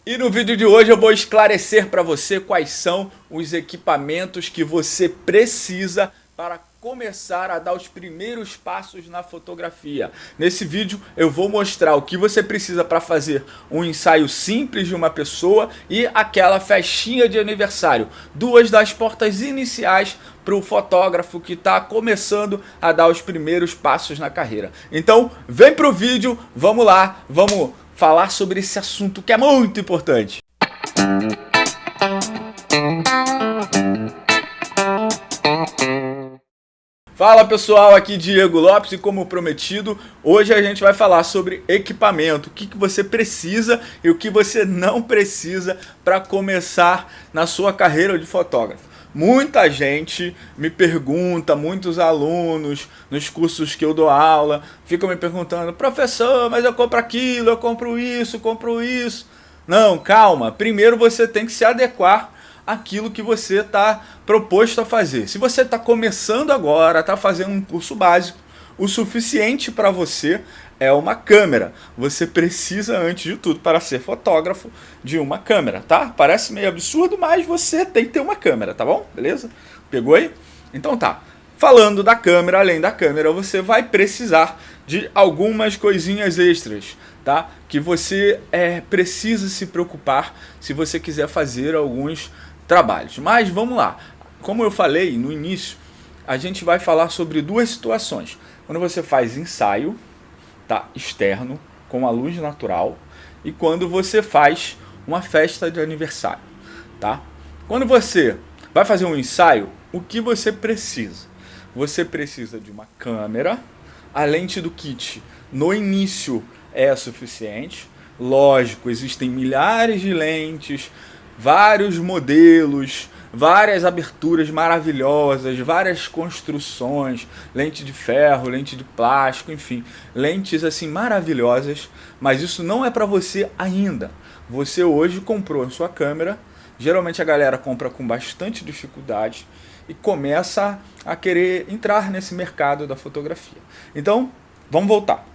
E no vídeo de hoje eu vou esclarecer para você quais são os equipamentos que você precisa para começar a dar os primeiros passos na fotografia. Nesse vídeo eu vou mostrar o que você precisa para fazer um ensaio simples de uma pessoa e aquela festinha de aniversário. Duas das portas iniciais para o fotógrafo que está começando a dar os primeiros passos na carreira. Então vem pro vídeo, vamos lá, vamos falar sobre esse assunto que é muito importante. Fala pessoal, aqui Diego Lopes e como prometido, hoje a gente vai falar sobre equipamento, o que você precisa e o que você não precisa para começar na sua carreira de fotógrafo. Muita gente me pergunta, muitos alunos nos cursos que eu dou aula, ficam me perguntando: professor, mas eu compro aquilo, eu compro isso. Não, calma, primeiro você tem que se adequar àquilo que você está proposto a fazer. Se você está começando agora, está fazendo um curso básico, o suficiente para você é uma câmera. Você precisa, antes de tudo, para ser fotógrafo, de uma câmera, tá? Parece meio absurdo, mas você tem que ter uma câmera, tá bom? Beleza? Pegou aí? Então tá. Falando da câmera, além da câmera, você vai precisar de algumas coisinhas extras, tá? Que você precisa se preocupar se você quiser fazer alguns trabalhos. Mas vamos lá. Como eu falei no início, a gente vai falar sobre duas situações. Quando você faz ensaio, tá, externo, com a luz natural, e quando você faz uma festa de aniversário, tá? Quando você vai fazer um ensaio, o que você precisa? Você precisa de uma câmera, a lente do kit no início é suficiente. Lógico, existem milhares de lentes, vários modelos, várias aberturas maravilhosas, várias construções, lente de ferro, lente de plástico, enfim, lentes assim maravilhosas, mas isso não é para você ainda. Você hoje comprou a sua câmera, geralmente a galera compra com bastante dificuldade e começa a querer entrar nesse mercado da fotografia. Então, vamos voltar.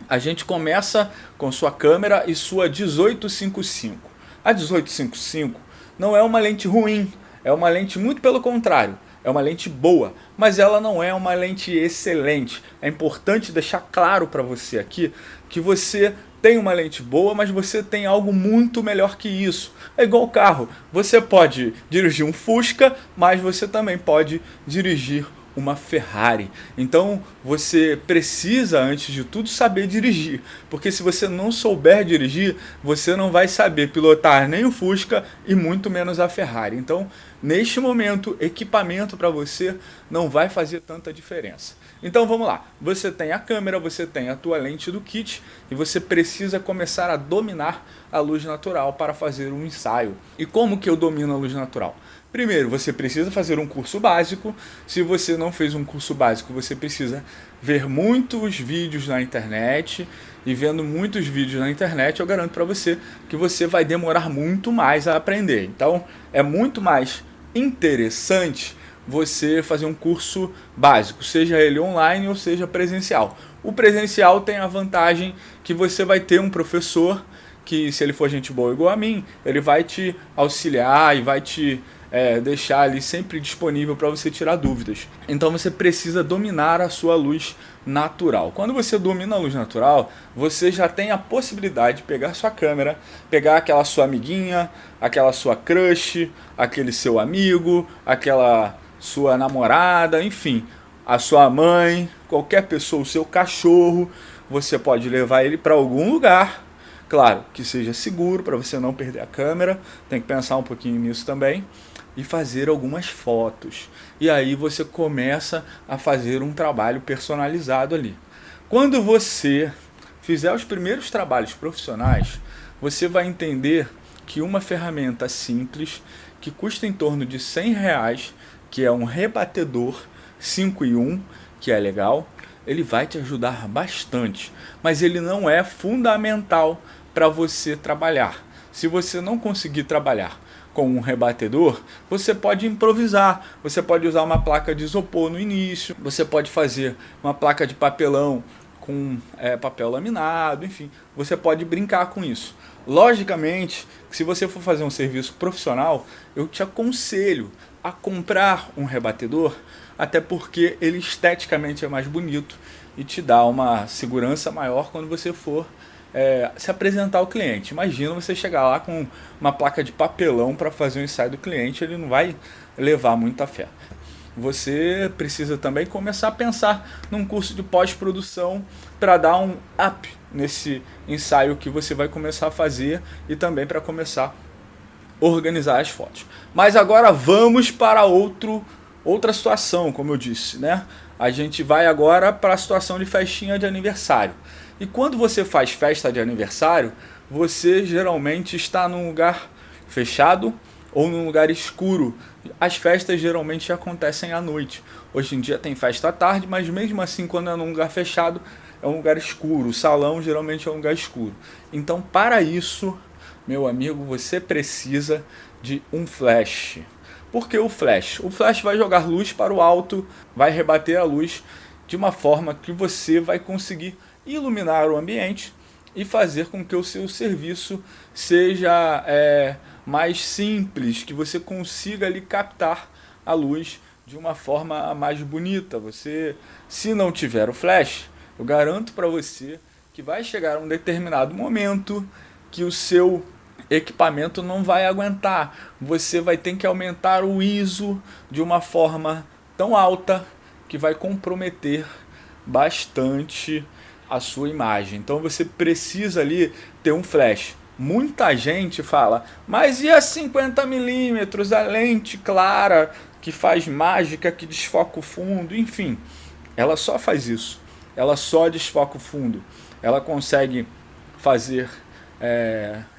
A gente começa com sua câmera e sua 1855. A 1855 não é uma lente ruim, é uma lente muito pelo contrário, é uma lente boa, mas ela não é uma lente excelente. É importante deixar claro para você aqui que você tem uma lente boa, mas você tem algo muito melhor que isso. É igual o carro, você pode dirigir um Fusca, mas você também pode dirigir uma Ferrari. Então você precisa, antes de tudo, saber dirigir, porque se você não souber dirigir, você não vai saber pilotar nem o Fusca e muito menos a Ferrari. Então, neste momento, equipamento para você não vai fazer tanta diferença. Então vamos lá, você tem a câmera, você tem a tua lente do kit e você precisa começar a dominar a luz natural para fazer um ensaio. E como que eu domino a luz natural? Primeiro, você precisa fazer um curso básico. Se você não fez um curso básico, você precisa ver muitos vídeos na internet. E vendo muitos vídeos na internet, eu garanto para você que você vai demorar muito mais a aprender. Então, é muito mais interessante você fazer um curso básico, seja ele online ou seja presencial. O presencial tem a vantagem que você vai ter um professor que, se ele for gente boa igual a mim, ele vai te auxiliar e vai te deixar ali sempre disponível para você tirar dúvidas. Então você precisa dominar a sua luz natural. Quando você domina a luz natural, você já tem a possibilidade de pegar sua câmera, pegar aquela sua amiguinha, aquela sua crush, aquele seu amigo, aquela sua namorada, enfim, a sua mãe, qualquer pessoa, o seu cachorro, você pode levar ele para algum lugar, claro, que seja seguro para você não perder a câmera, tem que pensar um pouquinho nisso também, e fazer algumas fotos. E aí você começa a fazer um trabalho personalizado ali. Quando você fizer os primeiros trabalhos profissionais, você vai entender que uma ferramenta simples, que custa em torno de R$100, que é um rebatedor 5 em 1, que é legal, ele vai te ajudar bastante, mas ele não é fundamental para você trabalhar. Se você não conseguir trabalhar com um rebatedor, você pode improvisar, você pode usar uma placa de isopor no início, você pode fazer uma placa de papelão com papel laminado, enfim, você pode brincar com isso. Logicamente, se você for fazer um serviço profissional, eu te aconselho a comprar um rebatedor, até porque ele esteticamente é mais bonito e te dá uma segurança maior quando você for se apresentar ao cliente. Imagina você chegar lá com uma placa de papelão para fazer o ensaio do cliente, ele não vai levar muita fé. Você precisa também começar a pensar num curso de pós-produção para dar um up nesse ensaio que você vai começar a fazer e também para começar a organizar as fotos. Mas agora vamos para outra situação, como eu disse, né? A gente vai agora para a situação de festinha de aniversário. E quando você faz festa de aniversário, você geralmente está num lugar fechado ou num lugar escuro. As festas geralmente acontecem à noite. Hoje em dia tem festa à tarde, mas mesmo assim, quando é num lugar fechado, é um lugar escuro. O salão geralmente é um lugar escuro. Então, para isso, meu amigo, você precisa de um flash. Por que o flash? O flash vai jogar luz para o alto, vai rebater a luz de uma forma que você vai conseguir iluminar o ambiente e fazer com que o seu serviço seja mais simples, que você consiga ali captar a luz de uma forma mais bonita. Você, se não tiver o flash, eu garanto para você que vai chegar um determinado momento que o seu equipamento não vai aguentar. Você vai ter que aumentar o ISO de uma forma tão alta que vai comprometer bastante a sua imagem. Então você precisa ali ter um flash. Muita gente fala, mas e a 50mm, a lente clara que faz mágica, que desfoca o fundo, enfim, ela só faz isso, ela só desfoca o fundo, ela consegue fazer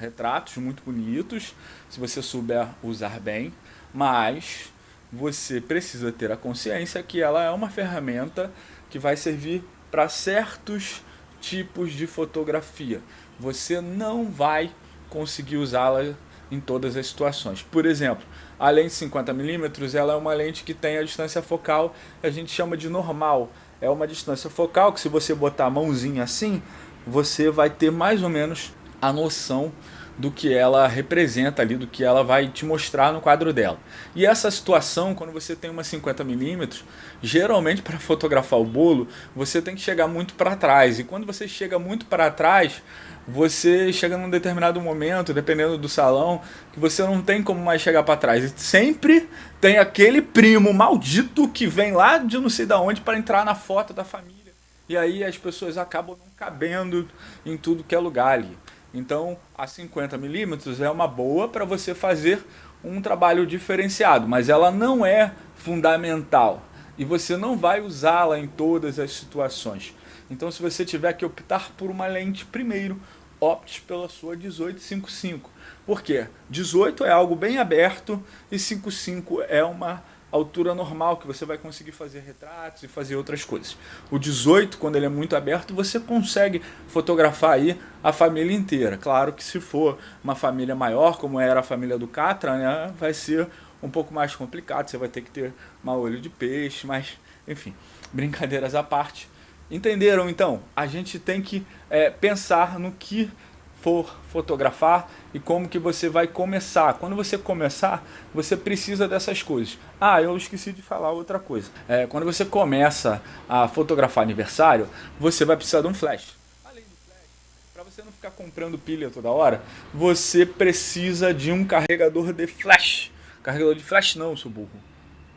retratos muito bonitos, se você souber usar bem, mas você precisa ter a consciência que ela é uma ferramenta que vai servir para certos tipos de fotografia. Você não vai conseguir usá-la em todas as situações. Por exemplo, a lente 50mm, ela é uma lente que tem a distância focal, a gente chama de normal. É uma distância focal que, se você botar a mãozinha assim, você vai ter mais ou menos a noção do que ela representa ali, do que ela vai te mostrar no quadro dela. E essa situação, quando você tem uma 50mm, geralmente para fotografar o bolo, você tem que chegar muito para trás. E quando você chega muito para trás, você chega num determinado momento, dependendo do salão, que você não tem como mais chegar para trás. E sempre tem aquele primo maldito que vem lá de não sei de onde para entrar na foto da família. E aí as pessoas acabam não cabendo em tudo que é lugar ali. Então a 50mm é uma boa para você fazer um trabalho diferenciado, mas ela não é fundamental e você não vai usá-la em todas as situações. Então, se você tiver que optar por uma lente primeiro, opte pela sua 18-55. Por quê? 18 é algo bem aberto e 55 é uma altura normal que você vai conseguir fazer retratos e fazer outras coisas. O 18, quando ele é muito aberto, você consegue fotografar aí a família inteira. Claro que se for uma família maior, como era a família do Catra, né, vai ser um pouco mais complicado, você vai ter que ter mau olho de peixe, mas enfim, brincadeiras à parte. Entenderam então? A gente tem que pensar no que for fotografar e como que você vai começar. Quando você começar, você precisa dessas coisas. Ah, eu esqueci de falar outra coisa. Quando você começa a fotografar aniversário, você vai precisar de um flash. Além do flash, para você não ficar comprando pilha toda hora, você precisa de um carregador de flash. Carregador de flash não, seu burro.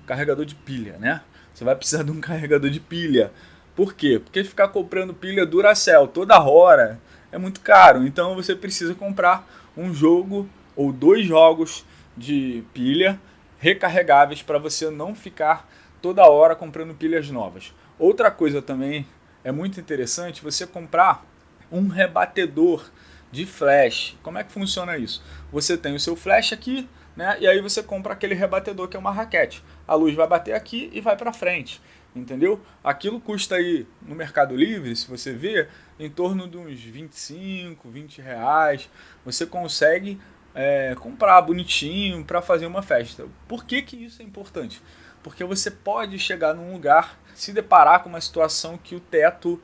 Carregador de pilha, né? Você vai precisar de um carregador de pilha. Por quê? Porque ficar comprando pilha Duracell toda hora é muito caro. Então você precisa comprar um jogo ou 2 jogos de pilha recarregáveis para você não ficar toda hora comprando pilhas novas. Outra coisa também é muito interessante você comprar um rebatedor de flash. Como é que funciona isso? Você tem o seu flash aqui, né? E aí você compra aquele rebatedor que é uma raquete. A luz vai bater aqui e vai para frente. Entendeu? Aquilo custa aí no Mercado Livre, se você ver, em torno de uns 25, 20 reais. Você consegue comprar bonitinho para fazer uma festa. Por que que isso é importante? Porque você pode chegar num lugar, se deparar com uma situação que o teto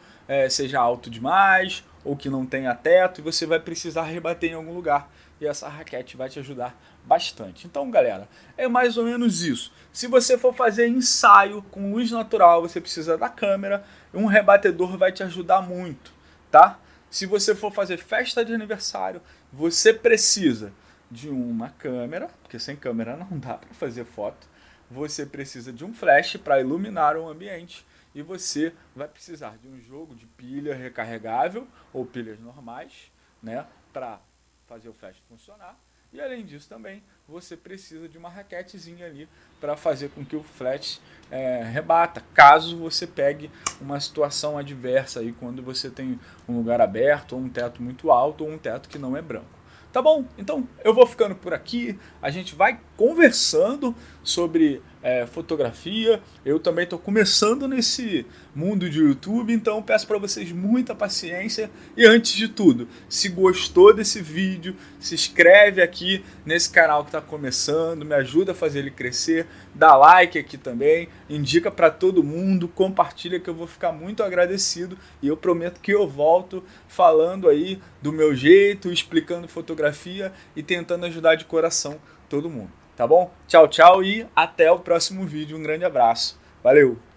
seja alto demais ou que não tenha teto e você vai precisar rebater em algum lugar. E essa raquete vai te ajudar bastante. Então, galera, é mais ou menos isso. Se você for fazer ensaio com luz natural, você precisa da câmera. Um rebatedor vai te ajudar muito, tá? Se você for fazer festa de aniversário, você precisa de uma câmera, porque sem câmera não dá para fazer foto. Você precisa de um flash para iluminar o ambiente. E você vai precisar de um jogo de pilha recarregável ou pilhas normais, né, para fazer o flash funcionar. E além disso também, você precisa de uma raquetezinha ali para fazer com que o flash rebata, caso você pegue uma situação adversa aí quando você tem um lugar aberto, ou um teto muito alto, ou um teto que não é branco. Tá bom? Então eu vou ficando por aqui, a gente vai conversando sobre fotografia. Eu também estou começando nesse mundo de YouTube, então peço para vocês muita paciência. E antes de tudo, se gostou desse vídeo, se inscreve aqui nesse canal que está começando, me ajuda a fazer ele crescer, dá like aqui também, indica para todo mundo, compartilha que eu vou ficar muito agradecido e eu prometo que eu volto falando aí do meu jeito, explicando fotografia e tentando ajudar de coração todo mundo. Tá bom? Tchau, tchau e até o próximo vídeo. Um grande abraço. Valeu!